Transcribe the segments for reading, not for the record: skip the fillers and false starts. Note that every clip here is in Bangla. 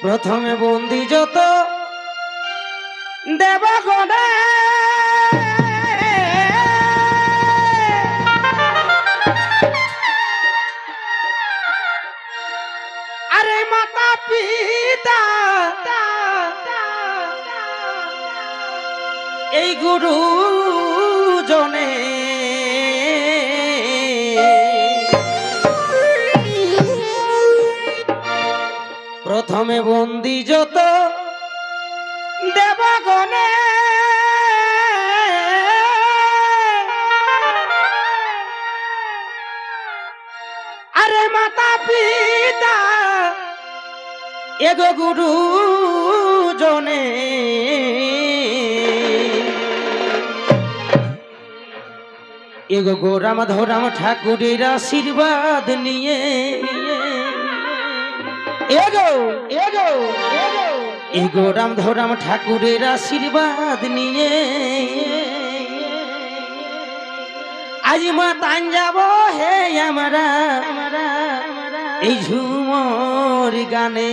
প্রথমে বন্দি যত দেবগণে আরে মাতা পিতা এই গুরু জনে প্রথমে বন্দি যত দেবগণে আরে মাতা পিতা এগো গুরু জনে এগো গোরাম ধরাম ঠাকুরের আশীর্বাদ নিয়ে এগো এগো এগো রাম ধরাম ঠাকুরের আশীর্বাদ নিয়ে আজ মাতান যাব হে আমরা এই ঝুমর গানে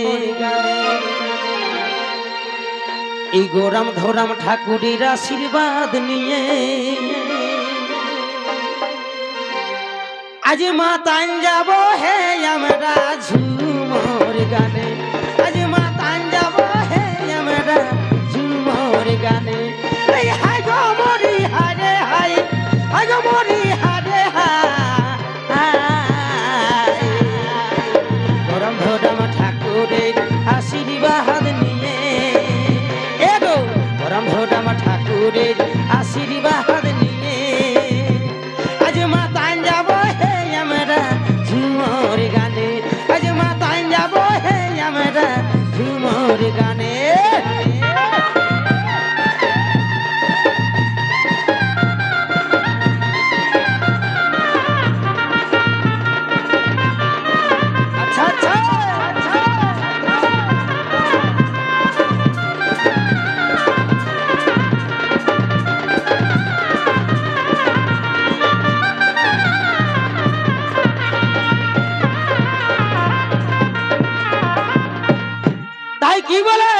এই গোরাম ধরাম ঠাকুরের আশীর্বাদ নিয়ে আজ মাতান যাব হে আমরা ঝুমর গানে আজ মাতান যাব হে আমরা ঝুমর গানে এই হাই গো মরি হারে হাই হাই গো মরি হারে হাই গরম ধরাম ঠাকুরের আশীর্বাদ নিয়ে এগো গরম ধরাম ঠাকুরের আশীর্বাদ নিয়ে আজ মাতান যাব হে আমরা ঝুমর গানে আজ মাতান যাব হে আমরা ঝুমর গানে আচ্ছা আচ্ছা তাই কি বলে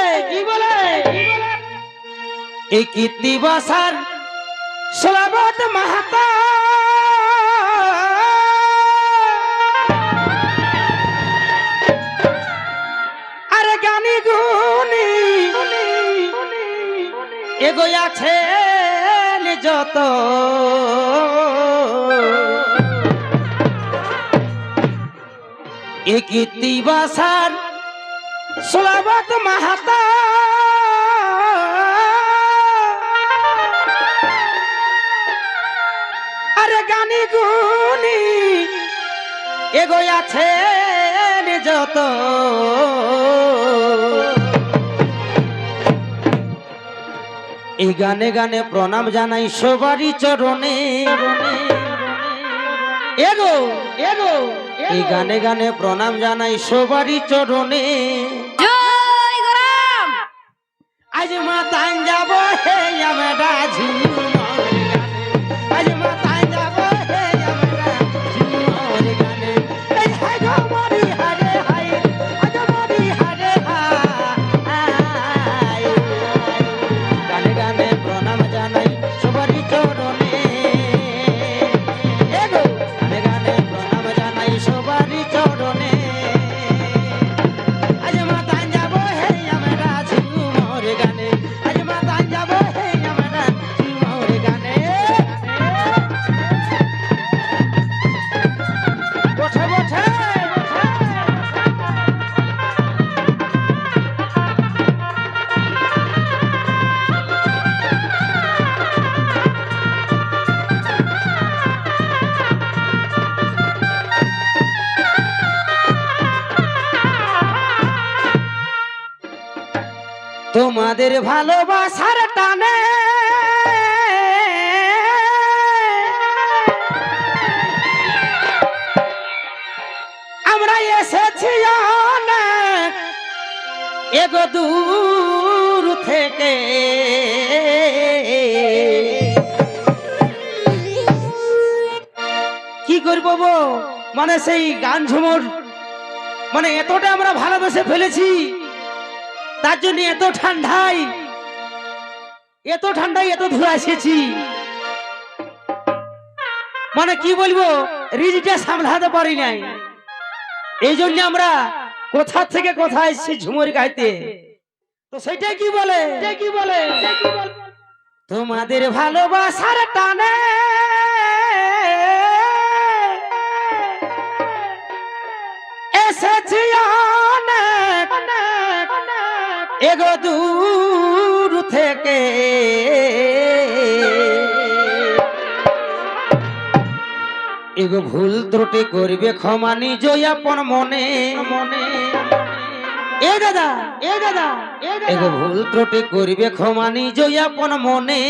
এই কীর্তিবাসার সলাবত মাহাতা আরে গানি গুনি এগো আছে যত এই কীর্তিবাসার সলাবত মাহাতা আরে গানি গুনি এগো আছে যত এই গানে গানে প্রণাম জানাই সবারই চরণে এগো এগো এই গানে গানে প্রণাম জানাই সবারই চরণে জয় গোরাম আজ মাতান যাব হে আমরা ঝুমর গানে আজ মাতান যাব হে আমরা ঝুমর গানে এই হাই গো মরি হারে হাই হাই গো মরি হারে হাই গানে গানে প্রণাম জানাই সবারই চরণে এগো গানে গানে প্রণাম জানাই সবারই চরণে আজ মাতান যাব হে আমরা ঝুমর গানে আজ মাতান যাব হে আমরা ঝুমর গানে বসে বসে তোমাদের ভালোবাসার টানে আমরা এসেছি অনেক এগো দূর থেকে কি করব মানে সেই গান ঝুমুর মানে এতটা আমরা ভালোবেসে ফেলেছি তার জন্য এত ঠান্ডায় এত ধুয়ে এসেছি, মানে কি বলবো, রিজিটা সামলাতে পারি নাই। এই জন্য আমরা কোথা থেকে কোথায় এসেছি ঝুমুর গাইতে। তো সেটাই কি বলে, তোমাদের ভালোবাসার টানে এসেছি অনেক এগো দূর থেকে, এগো ভুল ত্রুটি করবে ক্ষমা নিজ আপন মনে মনে। এ দাদা এগো ভুল ত্রুটি করবে ক্ষমা নিজ আপন মনে।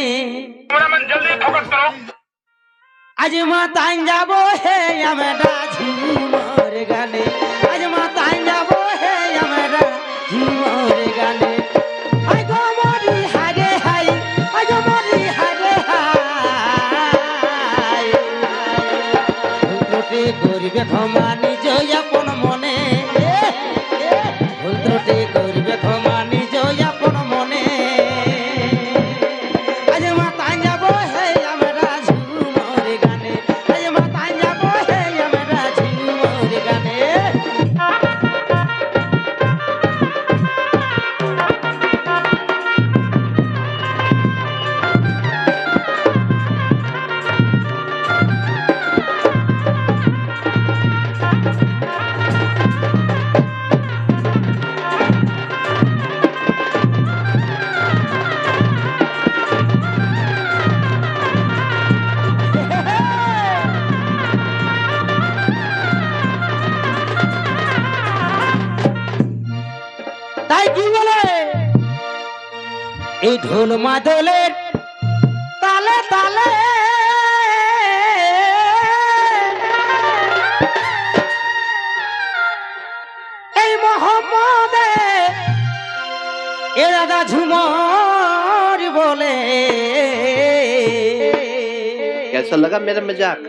আজ মাতান যাব হে আমরা ঝুমর গানে, আজ মাতান যাব হে আমরা ঝুমর গানে। আই গো মরি হারে হাই, আই গো মরি হারে হাই, ভুল ত্রুটি করবে ক্ষমা নিজ আপন মনে, ভুল ত্রুটি করবে ক্ষমা নিজ আপন মনে। আজ মাতান যাব হে আমরা ঝুমর গানে, আজ মাতান যাব হে আমরা ঝুমর গানে। তাই কি বলে, এই ঢোল মাদলের তালে তালে এই মোহাম্মদে এ দাদা ঝুমর বলে। कैसा लगा मेरा मजाक?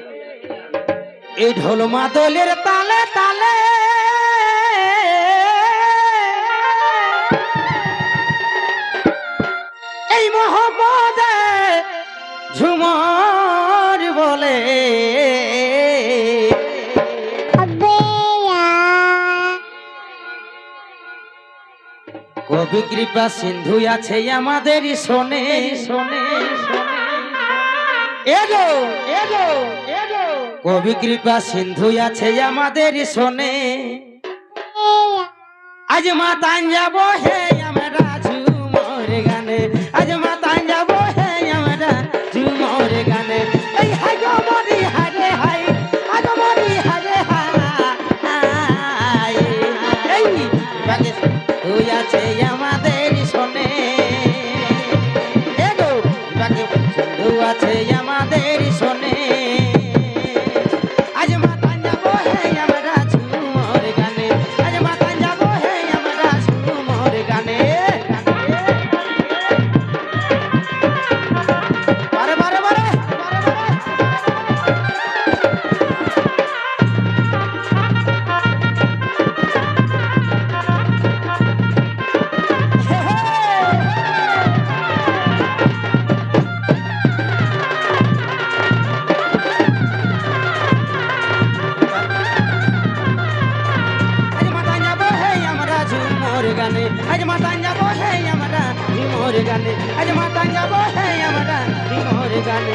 এই ঢোল মাদলের তালে তালে এই মোহাম্মদে ঝুমর বলে। কবি কৃপা সিন্ধু আছে আমাদের শোনে শোনে এগো এগো এগো, কবি কৃপা সিন্ধু আছে আমাদের শোনে। আজ মাতান যাব হে আমরা ঝুমর গানে, আজ মাতান যাব হে আমরা ঝুমর গানে। এই হাই গো মরি হারে হাই, আজ মরি হারে হাই, এই বাগে তুই আছে আমাদের শোনে, এগো বাগে সিন্ধু আছে আমাদের শোনে। আজ মাতান যাব হে আমরা ঝুমর গানে, আজ মাতান যাব হে আমরা ঝুমর গানে। বারে বারে বারে গানে, আজ মাতান যাব হে আমরা ঝুমর গানে, আজ মাতান যাব হে আমরা ঝুমর গানে।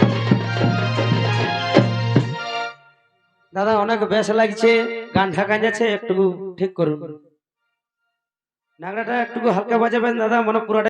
দাদা অনেক বেশ লাগছে, গান ঢাকা যাচ্ছে, একটু ঠিক করুন, নাগরাটা একটু হালকা বাজাবেন দাদা, মনে পুরোটা